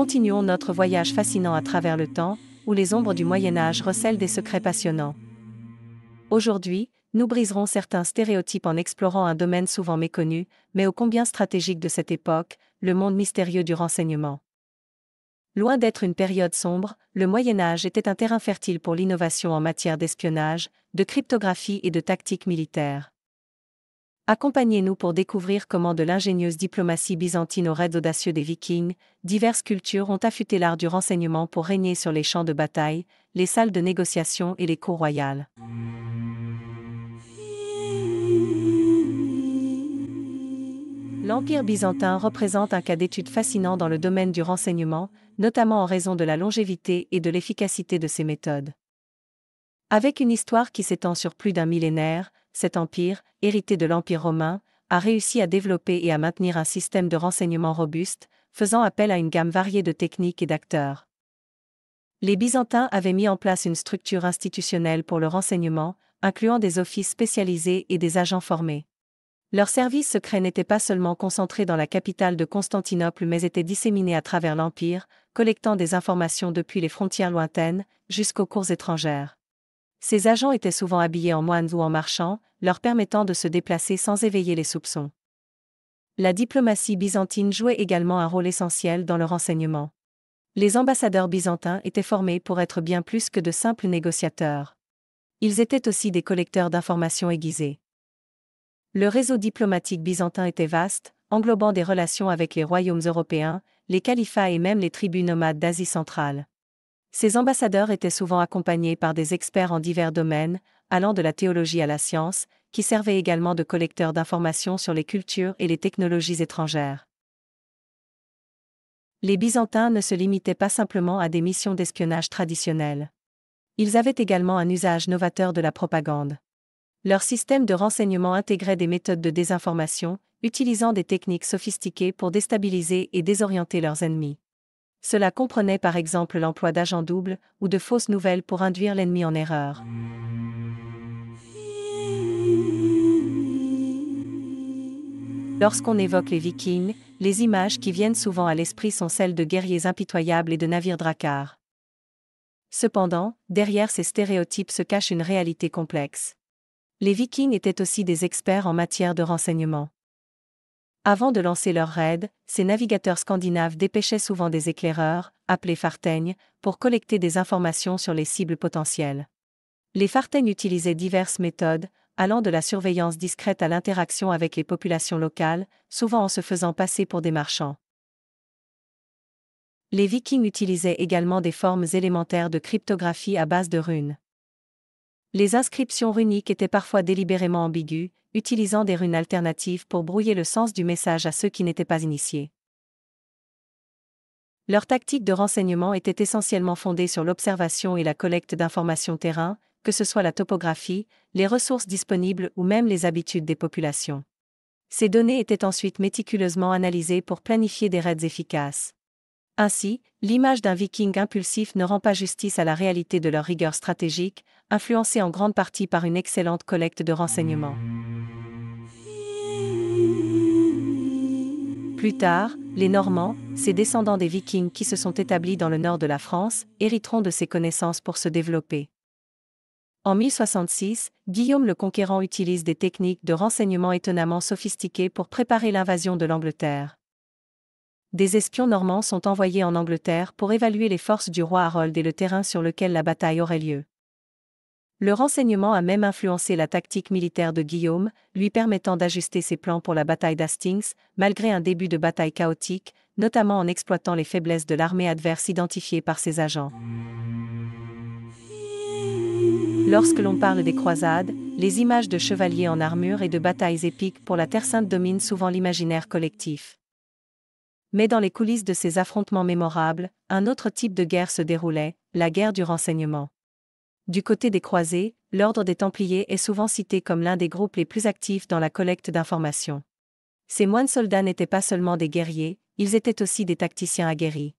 continuons notre voyage fascinant à travers le temps, où les ombres du Moyen-Âge recèlent des secrets passionnants. Aujourd'hui, nous briserons certains stéréotypes en explorant un domaine souvent méconnu, mais ô combien stratégique de cette époque, le monde mystérieux du renseignement. Loin d'être une période sombre, le Moyen-Âge était un terrain fertile pour l'innovation en matière d'espionnage, de cryptographie et de tactique militaire. Accompagnez-nous pour découvrir comment de l'ingénieuse diplomatie byzantine aux raids audacieux des Vikings, diverses cultures ont affûté l'art du renseignement pour régner sur les champs de bataille, les salles de négociation et les cours royales. L'Empire byzantin représente un cas d'étude fascinant dans le domaine du renseignement, notamment en raison de la longévité et de l'efficacité de ses méthodes. Avec une histoire qui s'étend sur plus d'un millénaire, cet empire, hérité de l'Empire romain, a réussi à développer et à maintenir un système de renseignement robuste, faisant appel à une gamme variée de techniques et d'acteurs. Les Byzantins avaient mis en place une structure institutionnelle pour le renseignement, incluant des offices spécialisés et des agents formés. Leurs services secrets n'étaient pas seulement concentrés dans la capitale de Constantinople mais étaient disséminés à travers l'Empire, collectant des informations depuis les frontières lointaines jusqu'aux cours étrangères. Ces agents étaient souvent habillés en moines ou en marchands, leur permettant de se déplacer sans éveiller les soupçons. La diplomatie byzantine jouait également un rôle essentiel dans le renseignement. Les ambassadeurs byzantins étaient formés pour être bien plus que de simples négociateurs. Ils étaient aussi des collecteurs d'informations aiguisées. Le réseau diplomatique byzantin était vaste, englobant des relations avec les royaumes européens, les califats et même les tribus nomades d'Asie centrale. Ces ambassadeurs étaient souvent accompagnés par des experts en divers domaines, allant de la théologie à la science, qui servaient également de collecteurs d'informations sur les cultures et les technologies étrangères. Les Byzantins ne se limitaient pas simplement à des missions d'espionnage traditionnelles. Ils avaient également un usage novateur de la propagande. Leur système de renseignement intégrait des méthodes de désinformation, utilisant des techniques sophistiquées pour déstabiliser et désorienter leurs ennemis. Cela comprenait par exemple l'emploi d'agents doubles ou de fausses nouvelles pour induire l'ennemi en erreur. Lorsqu'on évoque les Vikings, les images qui viennent souvent à l'esprit sont celles de guerriers impitoyables et de navires drakkars. Cependant, derrière ces stéréotypes se cache une réalité complexe. Les Vikings étaient aussi des experts en matière de renseignement. Avant de lancer leurs raids, ces navigateurs scandinaves dépêchaient souvent des éclaireurs, appelés farteignes, pour collecter des informations sur les cibles potentielles. Les farteignes utilisaient diverses méthodes, allant de la surveillance discrète à l'interaction avec les populations locales, souvent en se faisant passer pour des marchands. Les Vikings utilisaient également des formes élémentaires de cryptographie à base de runes. Les inscriptions runiques étaient parfois délibérément ambiguës, utilisant des runes alternatives pour brouiller le sens du message à ceux qui n'étaient pas initiés. Leur tactique de renseignement était essentiellement fondée sur l'observation et la collecte d'informations terrain, que ce soit la topographie, les ressources disponibles ou même les habitudes des populations. Ces données étaient ensuite méticuleusement analysées pour planifier des raids efficaces. Ainsi, l'image d'un viking impulsif ne rend pas justice à la réalité de leur rigueur stratégique, influencée en grande partie par une excellente collecte de renseignements. Plus tard, les Normands, ces descendants des Vikings qui se sont établis dans le nord de la France, hériteront de ces connaissances pour se développer. En 1066, Guillaume le Conquérant utilise des techniques de renseignement étonnamment sophistiquées pour préparer l'invasion de l'Angleterre. Des espions normands sont envoyés en Angleterre pour évaluer les forces du roi Harold et le terrain sur lequel la bataille aurait lieu. Le renseignement a même influencé la tactique militaire de Guillaume, lui permettant d'ajuster ses plans pour la bataille d'Hastings, malgré un début de bataille chaotique, notamment en exploitant les faiblesses de l'armée adverse identifiées par ses agents. Lorsque l'on parle des croisades, les images de chevaliers en armure et de batailles épiques pour la Terre Sainte dominent souvent l'imaginaire collectif. Mais dans les coulisses de ces affrontements mémorables, un autre type de guerre se déroulait, la guerre du renseignement. Du côté des croisés, l'ordre des Templiers est souvent cité comme l'un des groupes les plus actifs dans la collecte d'informations. Ces moines soldats n'étaient pas seulement des guerriers, ils étaient aussi des tacticiens aguerris.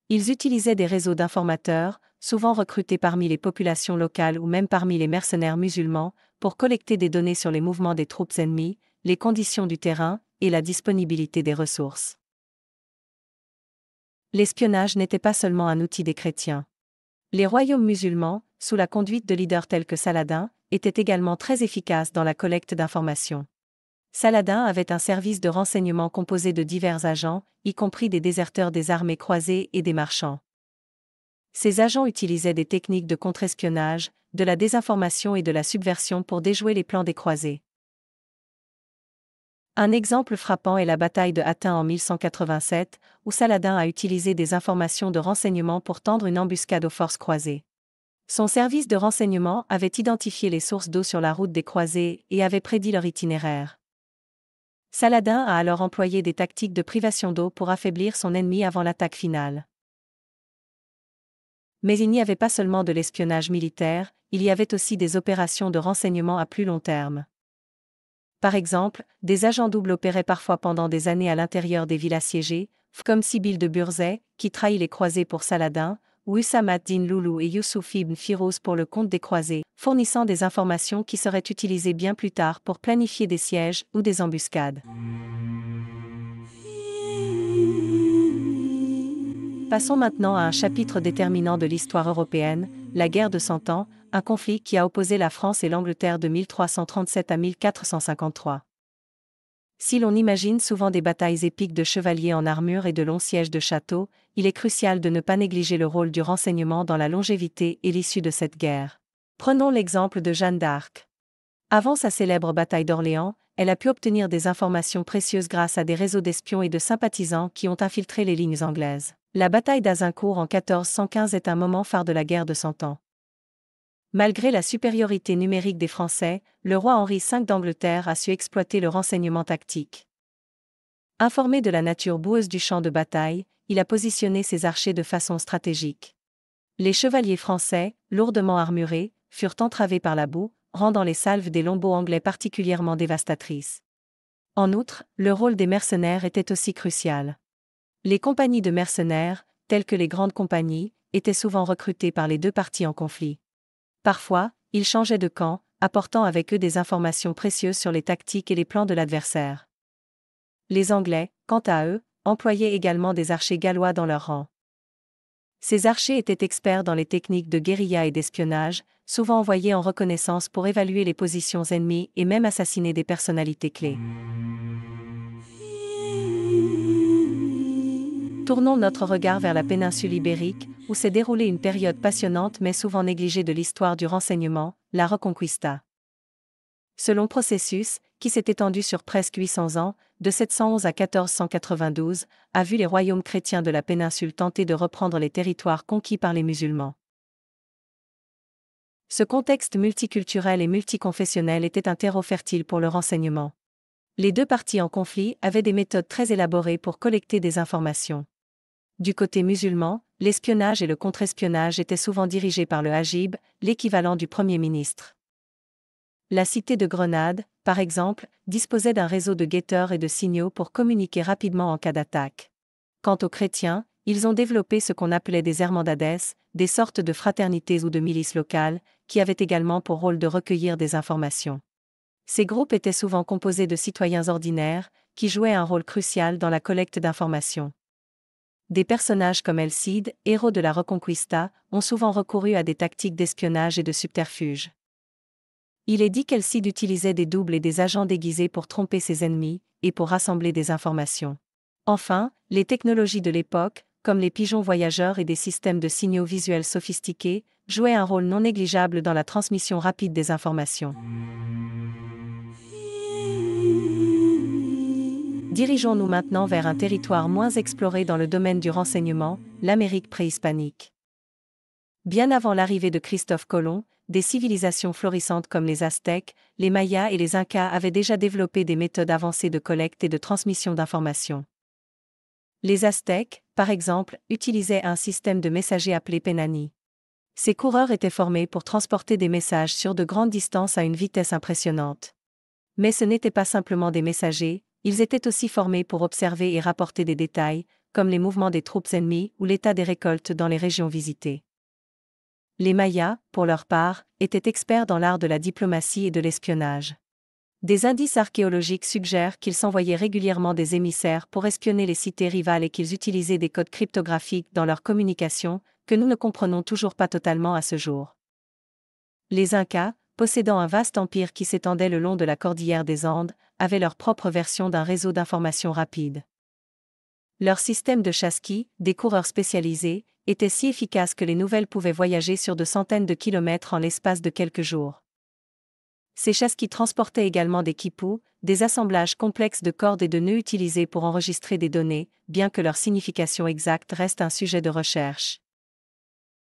Ils utilisaient des réseaux d'informateurs, souvent recrutés parmi les populations locales ou même parmi les mercenaires musulmans, pour collecter des données sur les mouvements des troupes ennemies, les conditions du terrain et la disponibilité des ressources. L'espionnage n'était pas seulement un outil des chrétiens. Les royaumes musulmans, sous la conduite de leaders tels que Saladin, étaient également très efficaces dans la collecte d'informations. Saladin avait un service de renseignement composé de divers agents, y compris des déserteurs des armées croisées et des marchands. Ces agents utilisaient des techniques de contre-espionnage, de la désinformation et de la subversion pour déjouer les plans des croisés. Un exemple frappant est la bataille de Hattin en 1187, où Saladin a utilisé des informations de renseignement pour tendre une embuscade aux forces croisées. Son service de renseignement avait identifié les sources d'eau sur la route des croisés et avait prédit leur itinéraire. Saladin a alors employé des tactiques de privation d'eau pour affaiblir son ennemi avant l'attaque finale. Mais il n'y avait pas seulement de l'espionnage militaire, il y avait aussi des opérations de renseignement à plus long terme. Par exemple, des agents doubles opéraient parfois pendant des années à l'intérieur des villes assiégées, comme Sibylle de Burzet, qui trahit les croisés pour Saladin, ou Usama ad-Din Loulou et Youssouf ibn Firouz pour le compte des croisés, fournissant des informations qui seraient utilisées bien plus tard pour planifier des sièges ou des embuscades. Passons maintenant à un chapitre déterminant de l'histoire européenne, la guerre de Cent Ans, un conflit qui a opposé la France et l'Angleterre de 1337 à 1453. Si l'on imagine souvent des batailles épiques de chevaliers en armure et de longs sièges de châteaux, il est crucial de ne pas négliger le rôle du renseignement dans la longévité et l'issue de cette guerre. Prenons l'exemple de Jeanne d'Arc. Avant sa célèbre bataille d'Orléans, elle a pu obtenir des informations précieuses grâce à des réseaux d'espions et de sympathisants qui ont infiltré les lignes anglaises. La bataille d'Azincourt en 1415 est un moment phare de la guerre de Cent Ans. Malgré la supériorité numérique des Français, le roi Henri V d'Angleterre a su exploiter le renseignement tactique. Informé de la nature boueuse du champ de bataille, il a positionné ses archers de façon stratégique. Les chevaliers français, lourdement armurés, furent entravés par la boue, rendant les salves des lambeaux anglais particulièrement dévastatrices. En outre, le rôle des mercenaires était aussi crucial. Les compagnies de mercenaires, telles que les grandes compagnies, étaient souvent recrutées par les deux parties en conflit. Parfois, ils changeaient de camp, apportant avec eux des informations précieuses sur les tactiques et les plans de l'adversaire. Les Anglais, quant à eux, employaient également des archers gallois dans leurs rangs. Ces archers étaient experts dans les techniques de guérilla et d'espionnage, souvent envoyés en reconnaissance pour évaluer les positions ennemies et même assassiner des personnalités clés. Tournons notre regard vers la péninsule ibérique, où s'est déroulée une période passionnante mais souvent négligée de l'histoire du renseignement, la Reconquista. Ce long processus, qui s'est étendu sur presque 800 ans, de 711 à 1492, a vu les royaumes chrétiens de la péninsule tenter de reprendre les territoires conquis par les musulmans. Ce contexte multiculturel et multiconfessionnel était un terreau fertile pour le renseignement. Les deux parties en conflit avaient des méthodes très élaborées pour collecter des informations. Du côté musulman, l'espionnage et le contre-espionnage étaient souvent dirigés par le hajib, l'équivalent du Premier ministre. La cité de Grenade, par exemple, disposait d'un réseau de guetteurs et de signaux pour communiquer rapidement en cas d'attaque. Quant aux chrétiens, ils ont développé ce qu'on appelait des hermandades, des sortes de fraternités ou de milices locales, qui avaient également pour rôle de recueillir des informations. Ces groupes étaient souvent composés de citoyens ordinaires, qui jouaient un rôle crucial dans la collecte d'informations. Des personnages comme El Cid, héros de la Reconquista, ont souvent recouru à des tactiques d'espionnage et de subterfuge. Il est dit qu'El Cid utilisait des doubles et des agents déguisés pour tromper ses ennemis, et pour rassembler des informations. Enfin, les technologies de l'époque, comme les pigeons voyageurs et des systèmes de signaux visuels sophistiqués, jouaient un rôle non négligeable dans la transmission rapide des informations. Dirigeons-nous maintenant vers un territoire moins exploré dans le domaine du renseignement, l'Amérique préhispanique. Bien avant l'arrivée de Christophe Colomb, des civilisations florissantes comme les Aztèques, les Mayas et les Incas avaient déjà développé des méthodes avancées de collecte et de transmission d'informations. Les Aztèques, par exemple, utilisaient un système de messagers appelé Penani. Ces coureurs étaient formés pour transporter des messages sur de grandes distances à une vitesse impressionnante. Mais ce n'étaient pas simplement des messagers, ils étaient aussi formés pour observer et rapporter des détails, comme les mouvements des troupes ennemies ou l'état des récoltes dans les régions visitées. Les Mayas, pour leur part, étaient experts dans l'art de la diplomatie et de l'espionnage. Des indices archéologiques suggèrent qu'ils s'envoyaient régulièrement des émissaires pour espionner les cités rivales et qu'ils utilisaient des codes cryptographiques dans leur communication, que nous ne comprenons toujours pas totalement à ce jour. Les Incas, possédant un vaste empire qui s'étendait le long de la cordillère des Andes, avaient leur propre version d'un réseau d'information rapide. Leur système de chasqui, des coureurs spécialisés, était si efficace que les nouvelles pouvaient voyager sur de centaines de kilomètres en l'espace de quelques jours. Ces chasquis transportaient également des quipus, des assemblages complexes de cordes et de nœuds utilisés pour enregistrer des données, bien que leur signification exacte reste un sujet de recherche.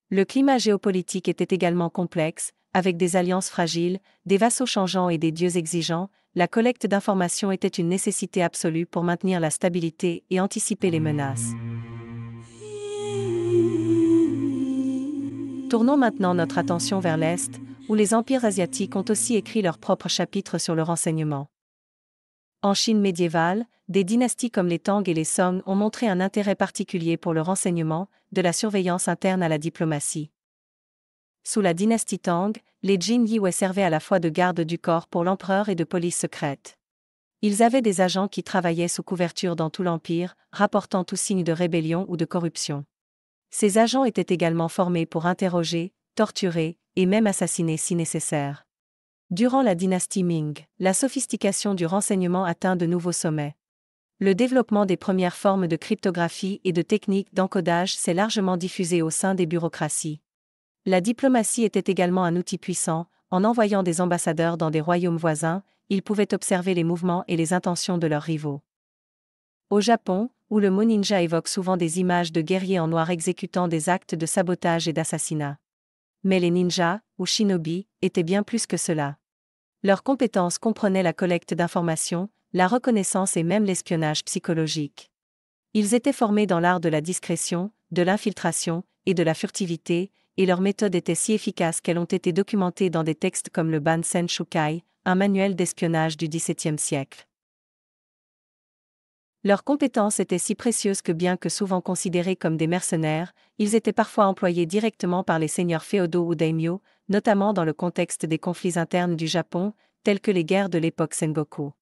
Le climat géopolitique était également complexe, avec des alliances fragiles, des vassaux changeants et des dieux exigeants. La collecte d'informations était une nécessité absolue pour maintenir la stabilité et anticiper les menaces. Tournons maintenant notre attention vers l'Est, où les empires asiatiques ont aussi écrit leur propre chapitre sur le renseignement. En Chine médiévale, des dynasties comme les Tang et les Song ont montré un intérêt particulier pour le renseignement, de la surveillance interne à la diplomatie. Sous la dynastie Tang, les Jin Yue servaient à la fois de garde du corps pour l'empereur et de police secrète. Ils avaient des agents qui travaillaient sous couverture dans tout l'empire, rapportant tout signe de rébellion ou de corruption. Ces agents étaient également formés pour interroger, torturer, et même assassiner si nécessaire. Durant la dynastie Ming, la sophistication du renseignement atteint de nouveaux sommets. Le développement des premières formes de cryptographie et de techniques d'encodage s'est largement diffusé au sein des bureaucraties. La diplomatie était également un outil puissant. En envoyant des ambassadeurs dans des royaumes voisins, ils pouvaient observer les mouvements et les intentions de leurs rivaux. Au Japon, où le mot ninja évoque souvent des images de guerriers en noir exécutant des actes de sabotage et d'assassinat. Mais les ninjas, ou shinobi, étaient bien plus que cela. Leurs compétences comprenaient la collecte d'informations, la reconnaissance et même l'espionnage psychologique. Ils étaient formés dans l'art de la discrétion, de l'infiltration et de la furtivité, et leurs méthodes étaient si efficaces qu'elles ont été documentées dans des textes comme le Bansen Shukai, un manuel d'espionnage du XVIIe siècle. Leurs compétences étaient si précieuses que bien que souvent considérés comme des mercenaires, ils étaient parfois employés directement par les seigneurs féodaux ou daimyo, notamment dans le contexte des conflits internes du Japon, tels que les guerres de l'époque Sengoku.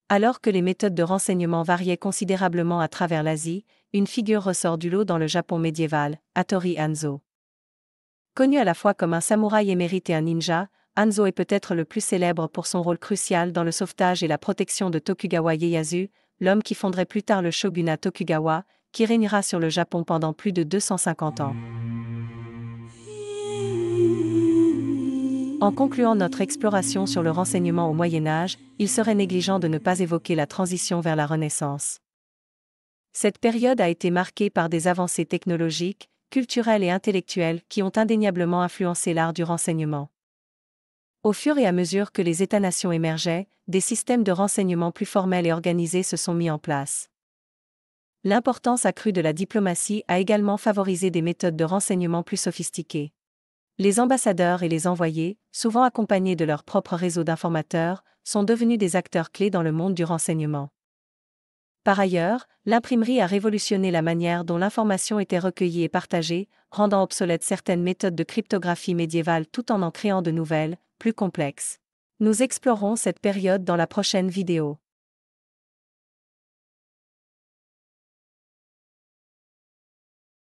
Alors que les méthodes de renseignement variaient considérablement à travers l'Asie, une figure ressort du lot dans le Japon médiéval, Hattori Hanzo. Connu à la fois comme un samouraï émérite et un ninja, Hanzo est peut-être le plus célèbre pour son rôle crucial dans le sauvetage et la protection de Tokugawa Ieyasu, l'homme qui fonderait plus tard le shogunat Tokugawa, qui régnera sur le Japon pendant plus de 250 ans. En concluant notre exploration sur le renseignement au Moyen-Âge, il serait négligent de ne pas évoquer la transition vers la Renaissance. Cette période a été marquée par des avancées technologiques, culturelles et intellectuelles qui ont indéniablement influencé l'art du renseignement. Au fur et à mesure que les États-nations émergeaient, des systèmes de renseignement plus formels et organisés se sont mis en place. L'importance accrue de la diplomatie a également favorisé des méthodes de renseignement plus sophistiquées. Les ambassadeurs et les envoyés, souvent accompagnés de leur propre réseau d'informateurs, sont devenus des acteurs clés dans le monde du renseignement. Par ailleurs, l'imprimerie a révolutionné la manière dont l'information était recueillie et partagée, rendant obsolètes certaines méthodes de cryptographie médiévale tout en créant de nouvelles, plus complexes. Nous explorerons cette période dans la prochaine vidéo.